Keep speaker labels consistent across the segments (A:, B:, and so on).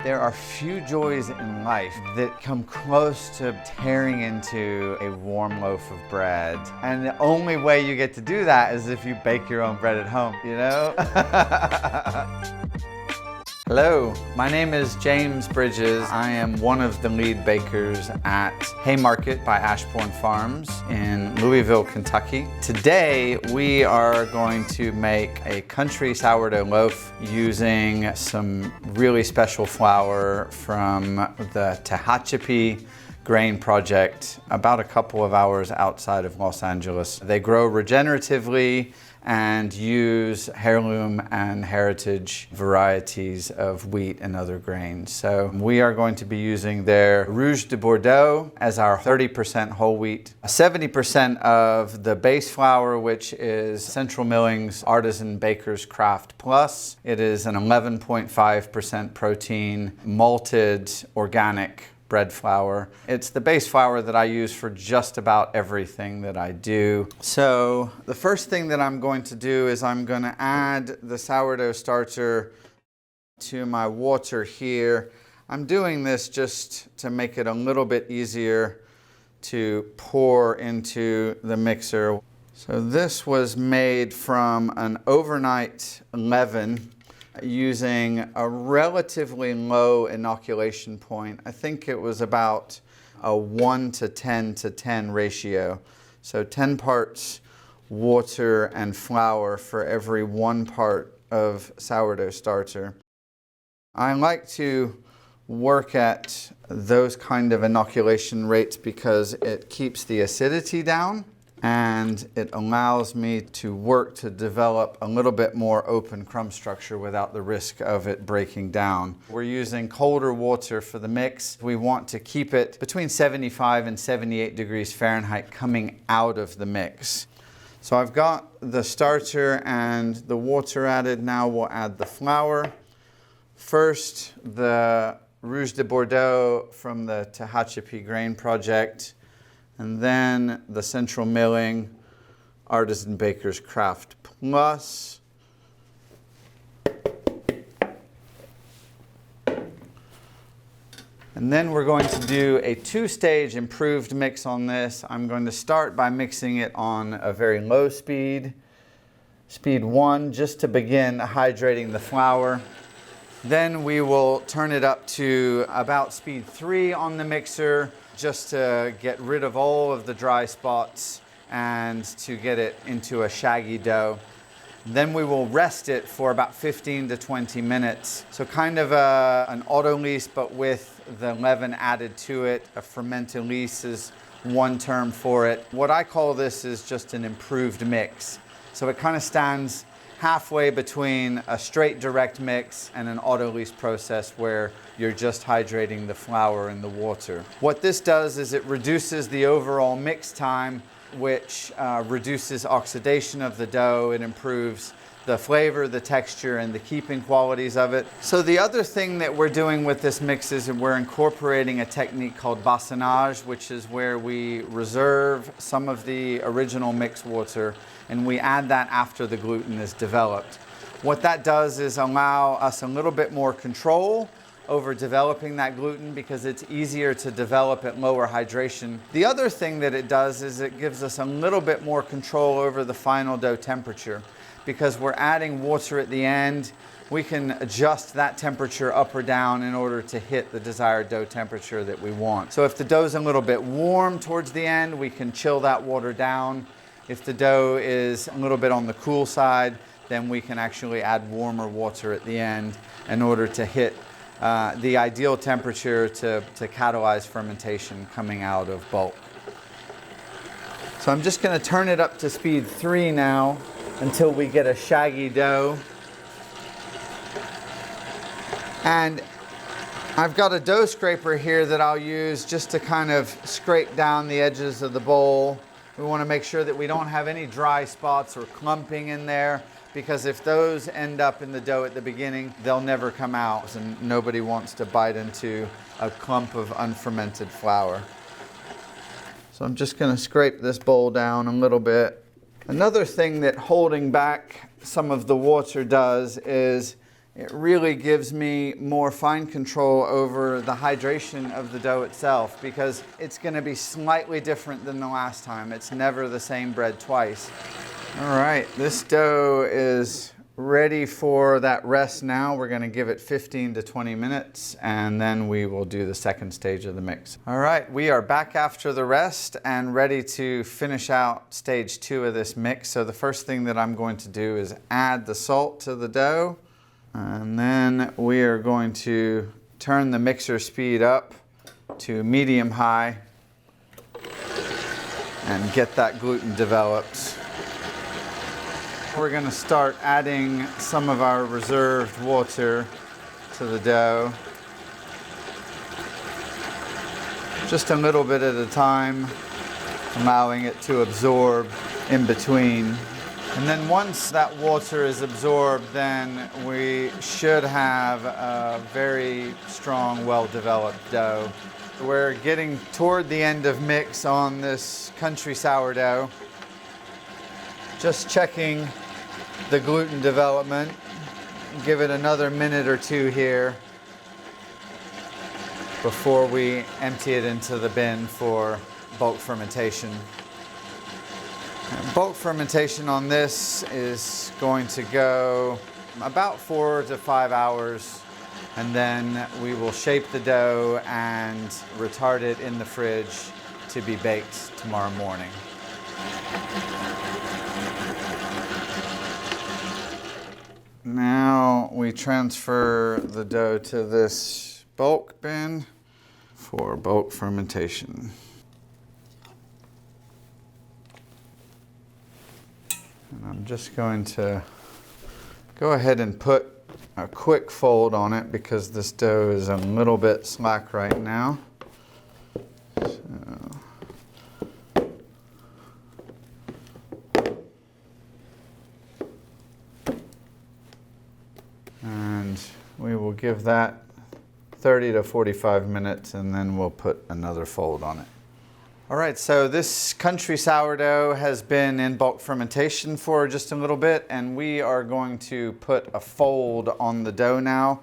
A: There are few joys in life that come close to tearing into a warm loaf of bread. And the only way you get to do that is if you bake your own bread at home, you know? Hello, my name is James Bridges. I am one of the lead bakers at Haymarket by Ashbourne Farms in Louisville, Kentucky. Today, we are going to make a country sourdough loaf using some really special flour from the Tehachapi grain project about a couple of hours outside of Los Angeles. They grow regeneratively and use heirloom and heritage varieties of wheat and other grains. So we are going to be using their Rouge de Bordeaux as our 30% whole wheat, 70% of the base flour, which is Central Milling's Artisan Baker's Craft Plus. It is an 11.5% protein malted organic bread flour. It's the base flour that I use for just about everything that I do. So the first thing that I'm going to do is I'm going to add the sourdough starter to my water here. I'm doing this just to make it a little bit easier to pour into the mixer. So this was made from an overnight leaven using a relatively low inoculation point. I think it was about a 1 to 10 to 10 ratio. So 10 parts water and flour for every 1 part of sourdough starter. I like to work at those kind of inoculation rates because it keeps the acidity down and it allows me to work to develop a little bit more open crumb structure without the risk of it breaking down. We're using colder water for the mix. We want to keep it between 75 and 78 degrees Fahrenheit coming out of the mix. So I've got the starter and the water added. Now we'll add the flour. First, the Rouge de Bordeaux from the Tehachapi Grain Project, and then the Central Milling Artisan Baker's Craft Plus. And then we're going to do a 2-stage improved mix on this. I'm going to start by mixing it on a very low speed, speed 1, just to begin hydrating the flour. Then we will turn it up to about speed 3 on the mixer, just to get rid of all of the dry spots and to get it into a shaggy dough. Then we will rest it for about 15 to 20 minutes. So kind of an autolyse, but with the leaven added to it. A fermentation is one term for it. What I call this is just an improved mix. So it kind of stands halfway between a straight direct mix and an autolyse process where you're just hydrating the flour and the water. What this does is it reduces the overall mix time, which reduces oxidation of the dough. It improves the flavor, the texture, and the keeping qualities of it. So the other thing that we're doing with this mix is we're incorporating a technique called bassonage, which is where we reserve some of the original mix water and we add that after the gluten is developed. What that does is allow us a little bit more control over developing that gluten because it's easier to develop at lower hydration. The other thing that it does is it gives us a little bit more control over the final dough temperature. Because we're adding water at the end, we can adjust that temperature up or down in order to hit the desired dough temperature that we want. So if the dough's a little bit warm towards the end, we can chill that water down. If the dough is a little bit on the cool side, then we can actually add warmer water at the end in order to hit the ideal temperature to catalyze fermentation coming out of bulk. So I'm just going to turn it up to speed 3 now until we get a shaggy dough. And I've got a dough scraper here that I'll use just to kind of scrape down the edges of the bowl. We want to make sure that we don't have any dry spots or clumping in there, because if those end up in the dough at the beginning, they'll never come out, and nobody wants to bite into a clump of unfermented flour. So I'm just going to scrape this bowl down a little bit. Another thing that holding back some of the water does is it really gives me more fine control over the hydration of the dough itself, because it's going to be slightly different than the last time. It's never the same bread twice. All right, this dough is ready for that rest now. We're going to give it 15 to 20 minutes, and then we will do the second stage of the mix. All right, we are back after the rest and ready to finish out stage 2 of this mix. So the first thing that I'm going to do is add the salt to the dough, and then we are going to turn the mixer speed up to medium-high and get that gluten developed. We're going to start adding some of our reserved water to the dough. Just a little bit at a time, allowing it to absorb in between. And then once that water is absorbed, then we should have a very strong, well-developed dough. We're getting toward the end of mix on this country sourdough. Just checking the gluten development. Give it another minute or two here before we empty it into the bin for bulk fermentation. And bulk fermentation on this is going to go about 4 to 5 hours, and then we will shape the dough and retard it in the fridge to be baked tomorrow morning. Now we transfer the dough to this bulk bin for bulk fermentation. And I'm just going to go ahead and put a quick fold on it because this dough is a little bit slack right now. And we will give that 30 to 45 minutes, and then we'll put another fold on it. All right, so this country sourdough has been in bulk fermentation for just a little bit, and we are going to put a fold on the dough now.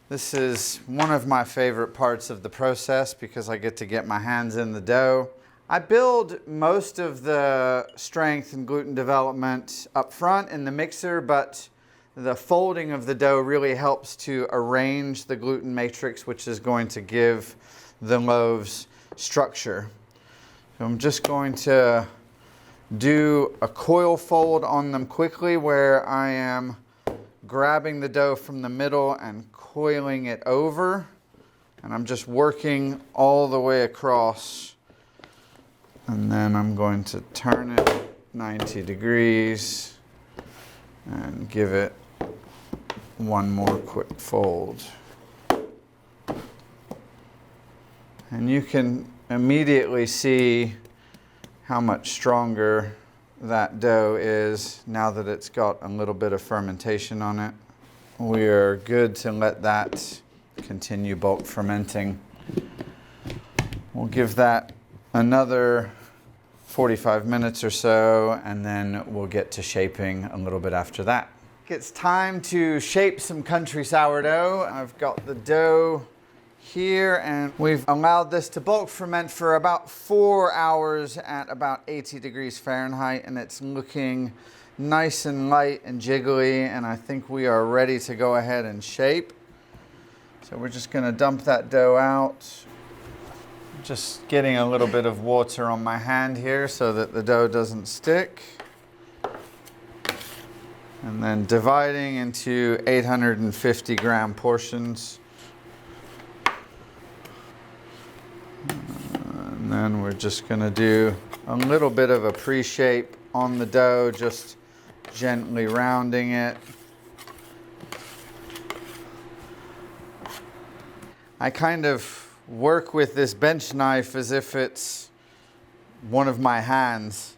A: This is one of my favorite parts of the process because I get to get my hands in the dough. I build most of the strength and gluten development up front in the mixer, but the folding of the dough really helps to arrange the gluten matrix, which is going to give the loaves structure. So I'm just going to do a coil fold on them quickly, where I am grabbing the dough from the middle and coiling it over, and I'm just working all the way across, and then I'm going to turn it 90 degrees and give it one more quick fold. And you can immediately see how much stronger that dough is now that it's got a little bit of fermentation on it. We are good to let that continue bulk fermenting. We'll give that another 45 minutes or so, and then we'll get to shaping a little bit after that. It's time to shape some country sourdough. I've got the dough here, and we've allowed this to bulk ferment for about 4 hours at about 80 degrees Fahrenheit, and it's looking nice and light and jiggly, and I think we are ready to go ahead and shape. So we're just going to dump that dough out. Just getting a little bit of water on my hand here so that the dough doesn't stick. And then dividing into 850 gram portions. And then we're just going to do a little bit of a pre-shape on the dough, just gently rounding it. I kind of work with this bench knife as if it's one of my hands.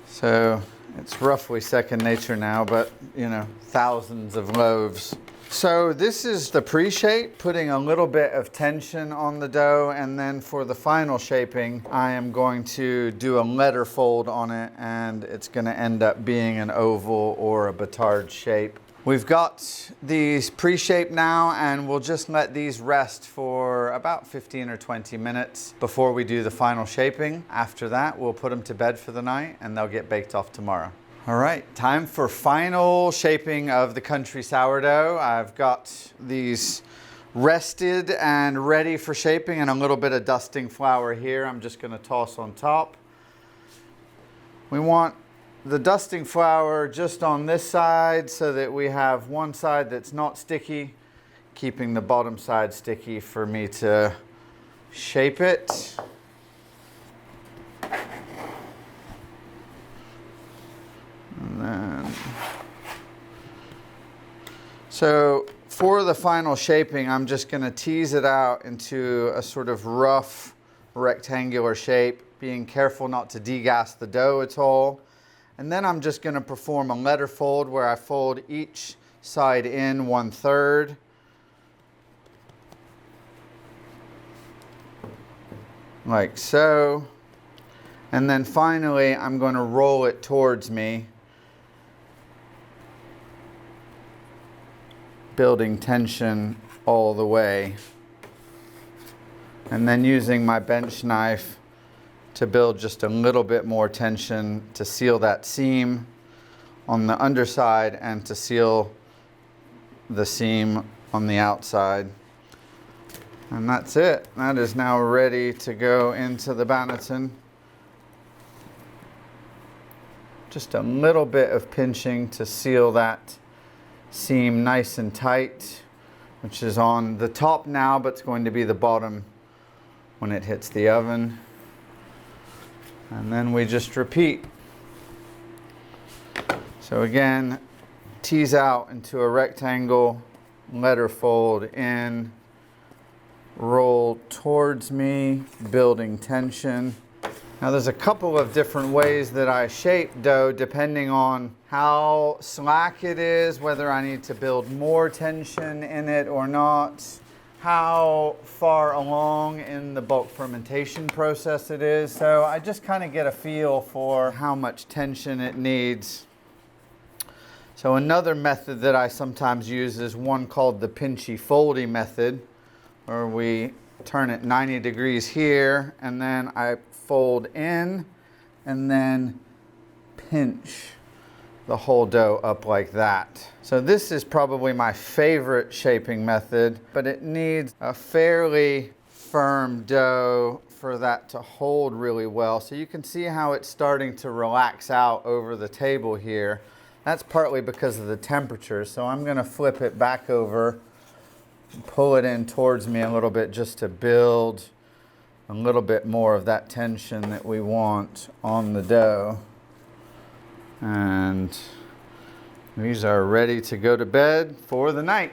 A: So it's roughly second nature now, but you know, thousands of loaves So this is the pre-shape, putting a little bit of tension on the dough, and then for the final shaping, I am going to do a letter fold on it, and it's going to end up being an oval or a batard shape. We've got these pre-shaped now, and we'll just let these rest for about 15 or 20 minutes before we do the final shaping. After that, we'll put them to bed for the night, and they'll get baked off tomorrow. All right, time for final shaping of the country sourdough. I've got these rested and ready for shaping, and a little bit of dusting flour here I'm just gonna toss on top. We want the dusting flour just on this side so that we have one side that's not sticky, keeping the bottom side sticky for me to shape it. And then, so for the final shaping, I'm just going to tease it out into a sort of rough rectangular shape, being careful not to degas the dough at all. And then I'm just going to perform a letter fold where I fold each side in 1/3. Like so. And then finally, I'm going to roll it towards me, building tension all the way. And then using my bench knife to build just a little bit more tension to seal that seam on the underside and to seal the seam on the outside. And that's it. That is now ready to go into the banneton. Just a little bit of pinching to seal that seam nice and tight, which is on the top now, but it's going to be the bottom when it hits the oven. And then we just repeat. So again, tease out into a rectangle, letter fold in, roll towards me, building tension. Now there's a couple of different ways that I shape dough depending on how slack it is, whether I need to build more tension in it or not, how far along in the bulk fermentation process it is. So I just kind of get a feel for how much tension it needs. So another method that I sometimes use is one called the pinchy foldy method, where we turn it 90 degrees here, and then I fold in and then pinch the whole dough up like that. So this is probably my favorite shaping method, but it needs a fairly firm dough for that to hold really well. So you can see how it's starting to relax out over the table here. That's partly because of the temperature. So I'm going to flip it back over, pull it in towards me a little bit just to build a little bit more of that tension that we want on the dough. And these are ready to go to bed for the night.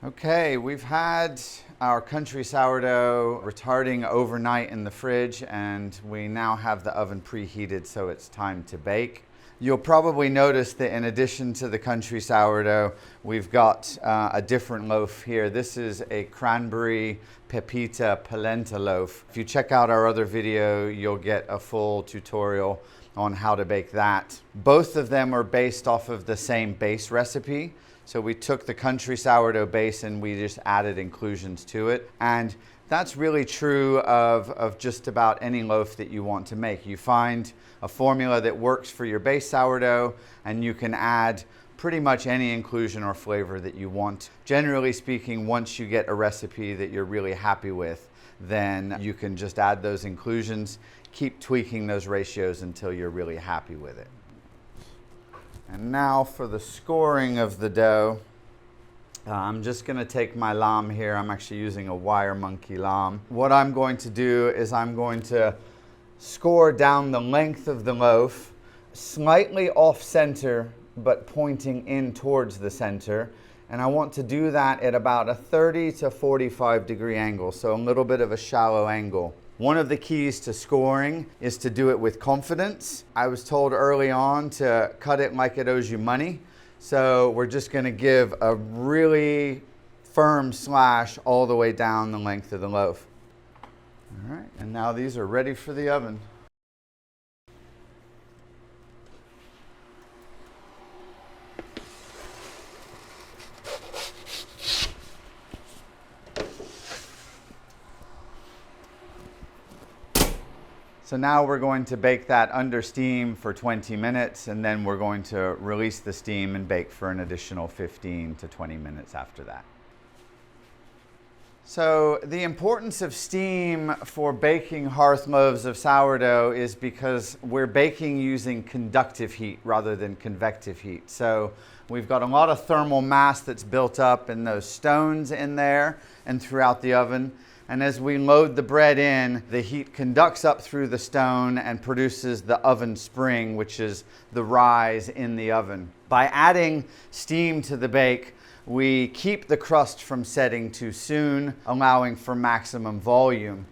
A: Okay, we've had our country sourdough retarding overnight in the fridge, and we now have the oven preheated, so it's time to bake. You'll probably notice that in addition to the country sourdough, we've got a different loaf here. This is a cranberry pepita polenta loaf. If you check out our other video, you'll get a full tutorial on how to bake that. Both of them are based off of the same base recipe. So we took the country sourdough base and we just added inclusions to it. And that's really true of just about any loaf that you want to make. You find a formula that works for your base sourdough, and you can add pretty much any inclusion or flavor that you want. Generally speaking, once you get a recipe that you're really happy with, then you can just add those inclusions, keep tweaking those ratios until you're really happy with it. And now for the scoring of the dough. I'm just going to take my lamb here. I'm actually using a wire monkey lamb. What I'm going to do is I'm going to score down the length of the loaf, slightly off center, but pointing in towards the center. And I want to do that at about a 30 to 45 degree angle, so a little bit of a shallow angle. One of the keys to scoring is to do it with confidence. I was told early on to cut it like it owes you money. So we're just going to give a really firm slash all the way down the length of the loaf. All right, and now these are ready for the oven. So now we're going to bake that under steam for 20 minutes, and then we're going to release the steam and bake for an additional 15 to 20 minutes after that. So the importance of steam for baking hearth loaves of sourdough is because we're baking using conductive heat rather than convective heat. So we've got a lot of thermal mass that's built up in those stones in there and throughout the oven. And as we load the bread in, the heat conducts up through the stone and produces the oven spring, which is the rise in the oven. By adding steam to the bake, we keep the crust from setting too soon, allowing for maximum volume.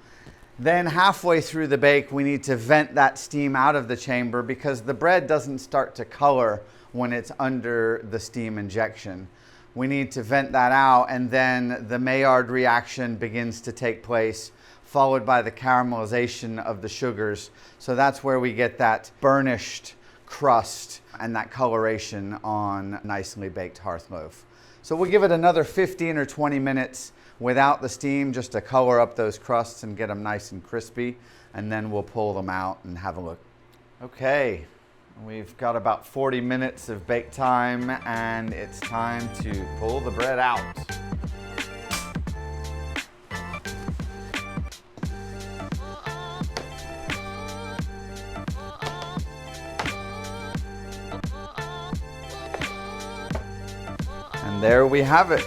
A: Then halfway through the bake, we need to vent that steam out of the chamber because the bread doesn't start to color when it's under the steam injection. We need to vent that out, and then the Maillard reaction begins to take place, followed by the caramelization of the sugars. So that's where we get that burnished crust and that coloration on nicely baked hearth loaf. So we'll give it another 15 or 20 minutes without the steam just to color up those crusts and get them nice and crispy, and then we'll pull them out and have a look. Okay. We've got about 40 minutes of bake time, and it's time to pull the bread out. And there we have it.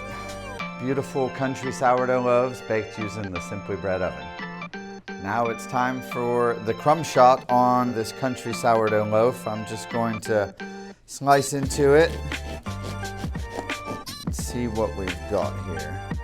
A: Beautiful country sourdough loaves baked using the Simply Bread oven. Now it's time for the crumb shot on this country sourdough loaf. I'm just going to slice into it and see what we've got here.